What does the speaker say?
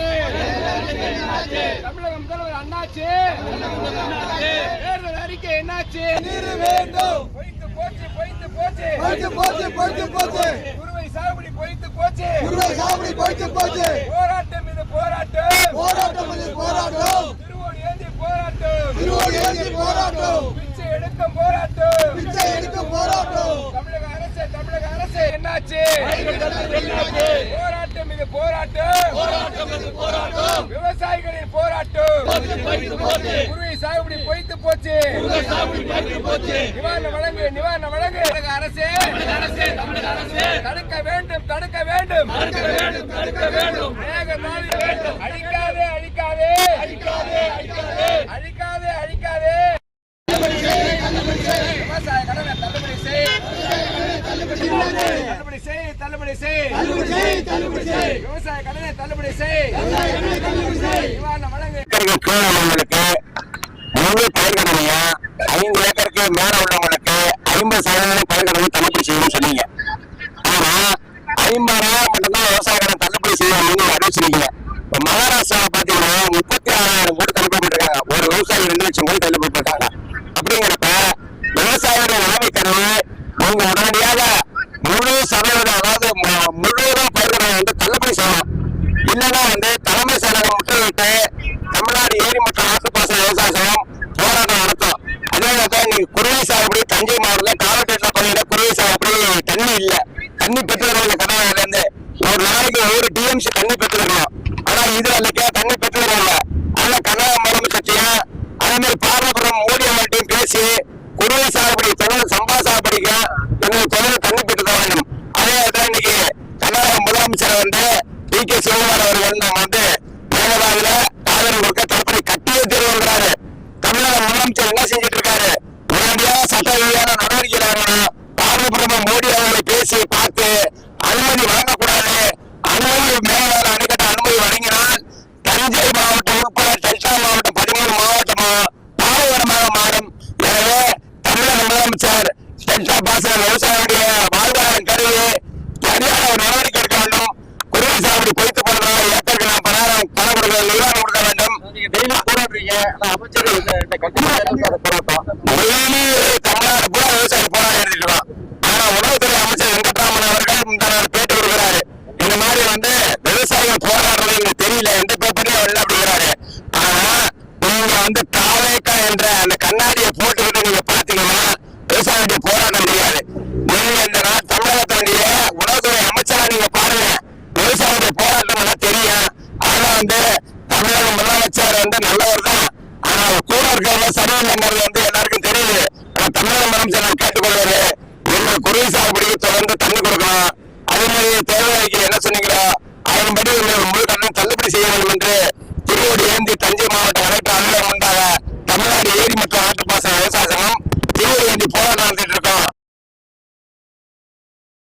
என்னாச்சு? தமிழக முதல்வர் அண்ணாச்சு தேர்தல் அறிக்கை என்னாச்சு? நீர் வேண்டும். பொய்த்து போச்சு, பொய்த்து போச்சு, பொய்த்து போச்சு, பொய்த்து போச்சு. குறுவை சாகுபடி பொய்த்து போச்சு. குறுவை சாகுபடி பொய்த்து போச்சு. போராட்டம் இது போராட்டம், போராட்டம் இது போராட்டம். திருவோடு ஏந்தி போராட்டம், திருவோடு ஏந்தி போராட்டம். பிச்சை எடுக்கும் போராட்டம், பிச்சை எடுக்கும் போராட்டம். தமிழக அரசு, தமிழக அரசு என்னாச்சு? போராட்டம் இது போராட்டம், போராட்டம் இது போராட்டம். விவசாயிகளின் போராட்டம், குறுவை சாகுபடி பொய்த்து போச்சு. நிவாரணம் வழங்கு, நிவாரணம் வழங்கு. தமிழக அரசு, தடுக்க வேண்டும், தடுக்க வேண்டும், தடுக்க வேண்டும். மேக நாளி வேண்டும். அழிக்காதே, அழிக்காதே, அழிக்காதே, அழிக்காதே. விவசாய கடனை தள்ளுபடி செய், தள்ளுபடி செய், தள்ளுபடி செய். விவசாய கடனை தள்ளுபடி செய், நிவாரணம் வழங்கு. முழு பயிர்கடனையா 5 ஏக்கருக்கு மேல உள்ளவங்களுக்கு 50% பயிர்கடனை தள்ளுபடி செய்யணும்னு சொன்னீங்க. ஆனா 50,000 மட்டும்தான் விவசாய கடன் தள்ளுபடி செய்யணும்னு அறிவிச்சிருக்கீங்க. இப்ப மகாராஷ்டிராவை பாத்தீங்கன்னா 36,000 கோடி தள்ளுபடி போட்டிருக்காங்க. ஒரு விவசாயி 2 லட்சம் கோடி தள்ளுபடி போட்டாங்க. அப்படிங்கிறப்ப விவசாயியோட நிலைமை கருவி நீங்க உடனடியாக முழு சதவீதம், அதாவது முழுவதும் பயிர்கடனை தள்ளுபடி செய்யணும். இல்லைன்னா தலைமை செயலகம் முற்றுகையிட்டு தமிழ்நாடு ஏரி மற்றும் ஆசுபாசன விவசாய சங்கம் போராட்டம் நடத்தும். அதே மாதிரி நீங்க குறுவை சாகுபடி தஞ்சை மாவட்டத்தில் காலக்கட்ட பகுதியில குறுவை சாகுபடி தண்ணி இல்ல, தண்ணி பெற்றுள்ள கடவுள்ல இருந்து ஒரு நாளைக்கு 1 TMC தண்ணி பெற்றுருக்கணும். ஆனா இது அல்லக்கே தண்ணி பெற்றுறாங்க. அதனால கர்நாடக முதலமைச்சர்ச்சியா அதே மாதிரி பார்வபுரம் மோடி அவர்கிட்டையும் பேசி குறுவை சாகுபடி தொடர் சம்பா சாகுபடிக்கு தொடர் தண்ணி பெற்று தர வேண்டும். அதே தான் இன்னைக்கு கர்நாடக முதலமைச்சர் DK சிவகுமார் அவர்கள் நம்ம மேகதாதுல காவிரி கொடுக்க தடுப்பணை கட்டியே தருவாரு. தமிழக முதலமைச்சர் என்ன செஞ்சிட்டு இருக்காரு? உடனடியாக சட்ட ரீதியான நடவடிக்கை எடுக்கணும். பார்வபுரம் மோடி அவர்களை பேசி பார்த்து அனுமதி வழங்கக்கூடாது. அனுமதி மேகதாது அணைக்கட்ட அனுமதி வழங்கினால் தஞ்சை மாவட்டம் உட்பட டெல்டா மாவட்டம் 13 மாவட்டமும் பாலைவனமாக மாறும். எனவே தமிழக முதலமைச்சர் டெல்டா பாசன விவசாயிகளுடைய வாழ்வாதாரம் கருவி சரியான ஒரு நடவடிக்கை எடுக்க வேண்டும். குறுவை சாகுபடி பொய்த்து போடுறோம், ஏக்கருக்கு நான் பணம் கொடுக்க நிவாரணம் கொடுக்க வேண்டும். அமைச்சர் தமிழ்நாடு பூரா விவசாயி போராட்டம் எடுத்துக்கலாம். ஆனா உணவுத்துறை அமைச்சர் வெங்கட்ராமன் அவர்கள் முந்தான பேட்டி கொடுக்கிறாரு. இந்த மாதிரி விவசாயிகள் போராடுறது எங்களுக்கு தெரியல, எந்த பேப்பரையும் வரல அப்படிங்கிறாரு. ஆனா நீங்க தாவேக்கா என்ற அந்த கண்ணாடியை போட்டுக்கிட்டு நீங்க பாத்தீங்கன்னா விவசாயிகளுடைய போராட்டம் முடியாது. நீங்க இந்த தமிழகத்தினுடைய உணவுத்துறை அமைச்சரா நீங்க பாருங்க, விவசாயிகளுடைய போராட்டம் நல்லா தெரியும். ஆனா தமிழக முதலமைச்சர் நல்லவர் தான், ஆனா கூட இருக்கிறவங்க சரியில்லைங்கிறது எல்லாருக்கும் தெரியுது. ஆனா தமிழக முதலமைச்சர் நான் கேட்டுக்கொள்வாரு, என்ன குறுவை சாகுபடிக்கு தொடர்ந்து தண்ணி கொடுக்கணும். அதே மாதிரி தேவைக்கு என்ன சொன்னீங்களோ அதன்படி முழு கடன் தள்ளுபடி செய்ய வேண்டும் என்று திருவோடு ஏந்தி தஞ்சை மாவட்டம்